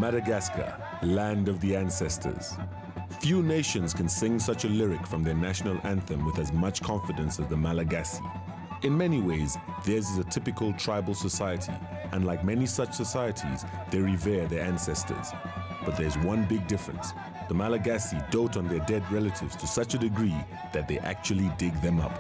Madagascar, land of the ancestors. Few nations can sing such a lyric from their national anthem with as much confidence as the Malagasy. In many ways, theirs is a typical tribal society, and like many such societies, they revere their ancestors. But there's one big difference. The Malagasy dote on their dead relatives to such a degree that they actually dig them up.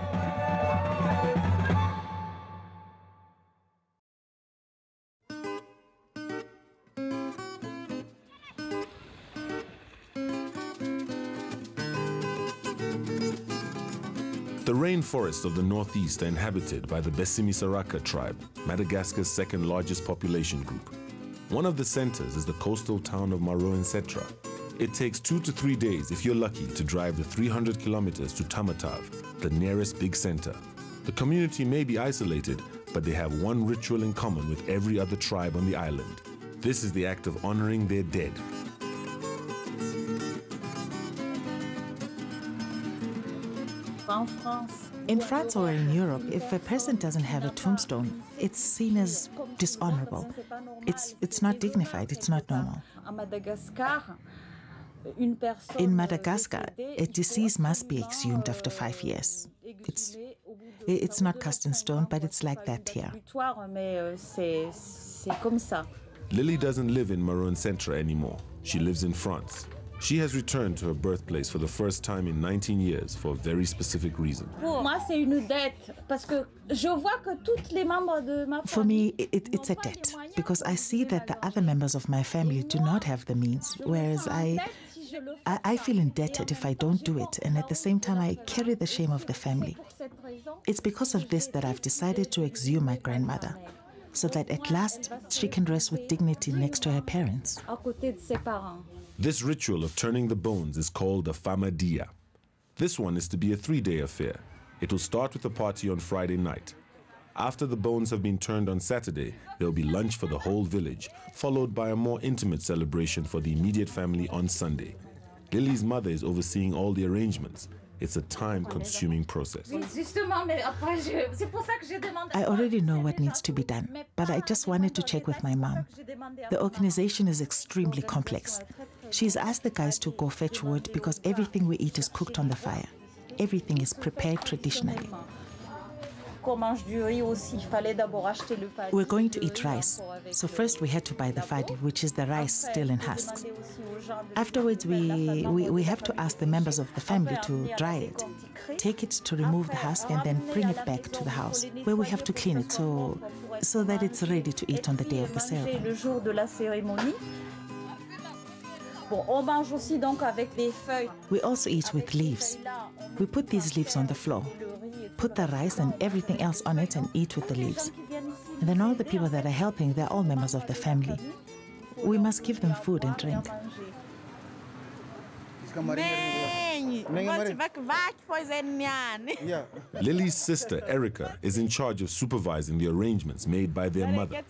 The rainforests of the northeast are inhabited by the Besimisaraka tribe, Madagascar's second largest population group. One of the centers is the coastal town of Maroensetra. It takes 2 to 3 days, if you're lucky, to drive the 300 kilometers to Tamatave, the nearest big center. The community may be isolated, but they have one ritual in common with every other tribe on the island. This is the act of honoring their dead. In France or in Europe, if a person doesn't have a tombstone, it's seen as dishonorable. It's not dignified, it's not normal. In Madagascar, a deceased must be exhumed after 5 years. It's not cast in stone, but it's like that here. LILIE doesn't live in Maroensetra anymore. She lives in France. She has returned to her birthplace for the first time in 19 years for a very specific reason. For me, it's a debt, because I see that the other members of my family do not have the means, whereas I feel indebted if I don't do it, and at the same time I carry the shame of the family. It's because of this that I've decided to exhume my grandmother, so that at last she can rest with dignity next to her parents. This ritual of turning the bones is called a famadia. This one is to be a 3-day affair. It will start with a party on Friday night. After the bones have been turned on Saturday, there will be lunch for the whole village, followed by a more intimate celebration for the immediate family on Sunday. LILIE's mother is overseeing all the arrangements. It's a time-consuming process. I already know what needs to be done, but I just wanted to check with my mom. The organization is extremely complex. She's asked the guys to go fetch wood because everything we eat is cooked on the fire. Everything is prepared traditionally. We're going to eat rice, so first we had to buy the fadi, which is the rice still in husks. Afterwards, we have to ask the members of the family to dry it, take it to remove the husk, and then bring it back to the house, where we have to clean it so that it's ready to eat on the day of the ceremony. We also eat with leaves. We put these leaves on the floor, put the rice and everything else on it, and eat with the leaves. And then all the people that are helping, they're all members of the family. We must give them food and drink. LILIE's sister, Erica, is in charge of supervising the arrangements made by their mother.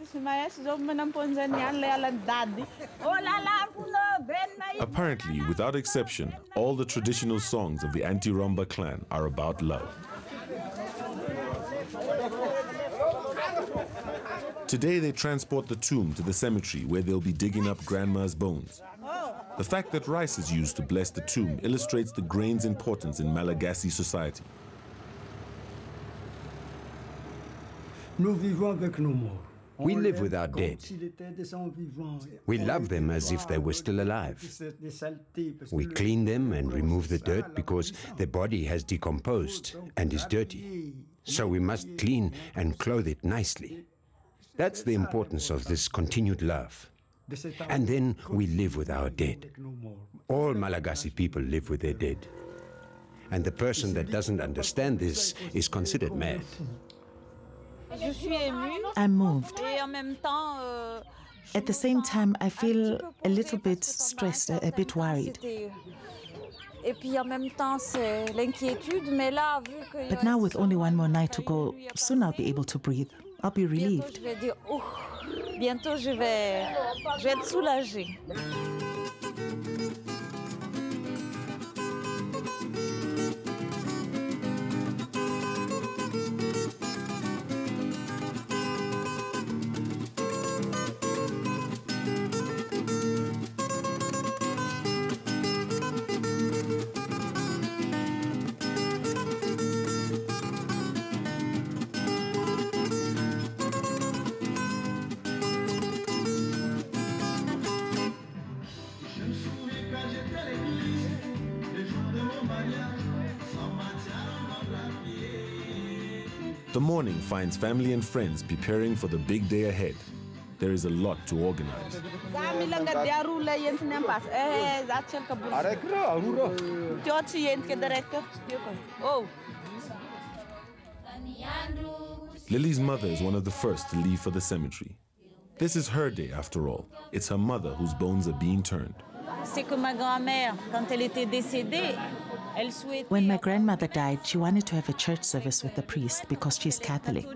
Apparently, without exception, all the traditional songs of the Anti-Romba clan are about love. Today, they transport the tomb to the cemetery where they'll be digging up Grandma's bones. The fact that rice is used to bless the tomb illustrates the grain's importance in Malagasy society. We live with our dead. We love them as if they were still alive. We clean them and remove the dirt because their body has decomposed and is dirty. So we must clean and clothe it nicely. That's the importance of this continued love. And then we live with our dead. All Malagasy people live with their dead. And the person that doesn't understand this is considered mad. I'm moved. At the same time, I feel a little bit stressed, a bit worried. But now with only one more night to go, soon I'll be able to breathe. I'll be relieved. Bientôt, je vais être soulagée. The morning finds family and friends preparing for the big day ahead. There is a lot to organize. Lilie's mother is one of the first to leave for the cemetery. This is her day after all. It's her mother whose bones are being turned. When my grandmother died, she wanted to have a church service with the priest because she's Catholic.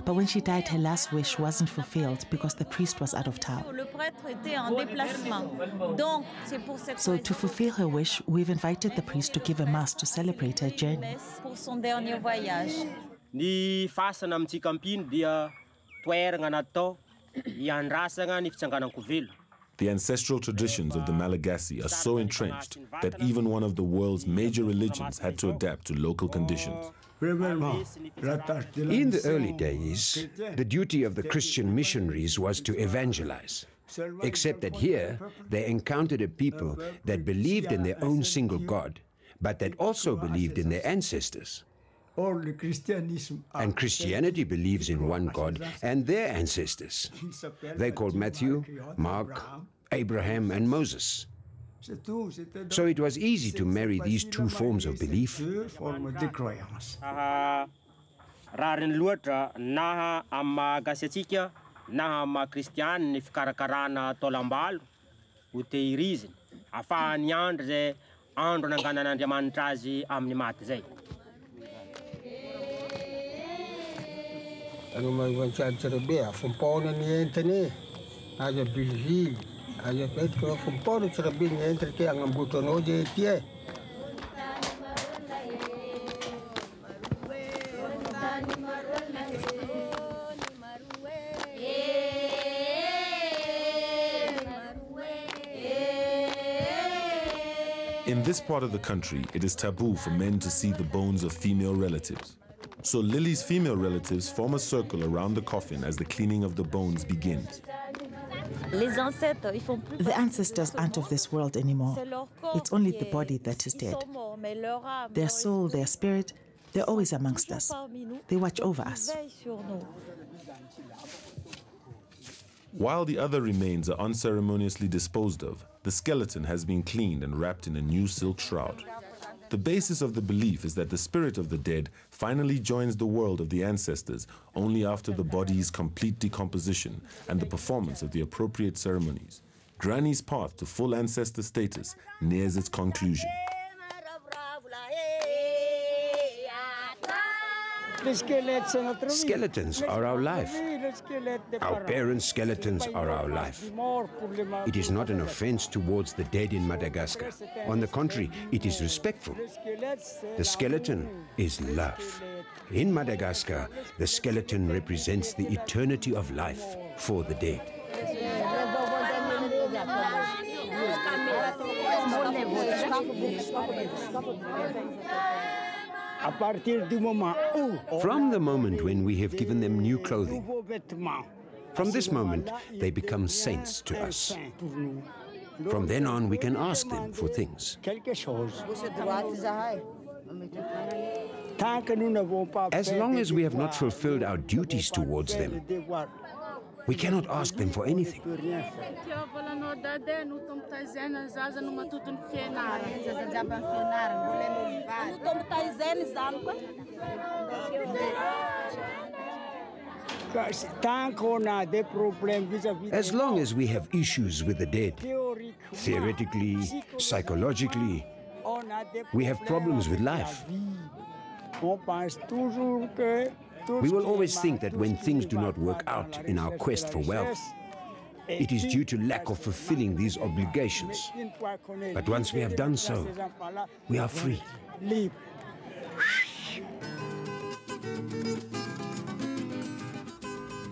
But when she died, her last wish wasn't fulfilled because the priest was out of town. So to fulfill her wish, we've invited the priest to give a mass to celebrate her journey. The ancestral traditions of the Malagasy are so entrenched that even one of the world's major religions had to adapt to local conditions. In the early days, the duty of the Christian missionaries was to evangelize. Except that here, they encountered a people that believed in their own single God, but that also believed in their ancestors. And Christianity believes in one God and their ancestors. They called Matthew, Mark, Abraham, and Moses. So it was easy to marry these two forms of belief. In this part of the country, it is taboo for men to see the bones of female relatives. So Lilie's female relatives form a circle around the coffin as the cleaning of the bones begins. The ancestors aren't of this world anymore. It's only the body that is dead. Their soul, their spirit, they're always amongst us. They watch over us. While the other remains are unceremoniously disposed of, the skeleton has been cleaned and wrapped in a new silk shroud. The basis of the belief is that the spirit of the dead finally joins the world of the ancestors only after the body's complete decomposition and the performance of the appropriate ceremonies. Granny's path to full ancestor status nears its conclusion. Skeletons are our life. Our parents' skeletons are our life. It is not an offense towards the dead in Madagascar. On the contrary, it is respectful. The skeleton is love. In Madagascar, the skeleton represents the eternity of life for the dead. From the moment when we have given them new clothing, from this moment, they become saints to us. From then on, we can ask them for things. As long as we have not fulfilled our duties towards them, we cannot ask them for anything. As long as we have issues with the dead, theoretically, psychologically, we have problems with life. We will always think that when things do not work out in our quest for wealth, it is due to lack of fulfilling these obligations. But once we have done so, we are free.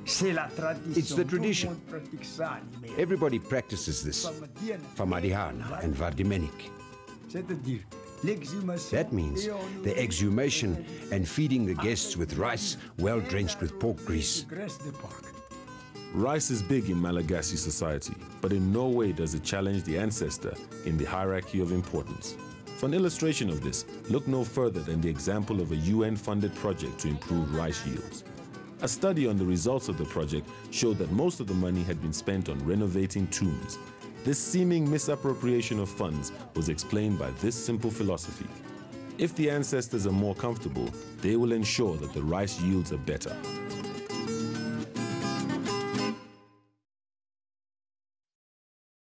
It's the tradition. Everybody practices this, Famadiana and Vardimenik. That means the exhumation and feeding the guests with rice well drenched with pork grease. Rice is big in Malagasy society, but in no way does it challenge the ancestor in the hierarchy of importance. For an illustration of this, look no further than the example of a UN-funded project to improve rice yields. A study on the results of the project showed that most of the money had been spent on renovating tombs. This seeming misappropriation of funds was explained by this simple philosophy. If the ancestors are more comfortable, they will ensure that the rice yields are better.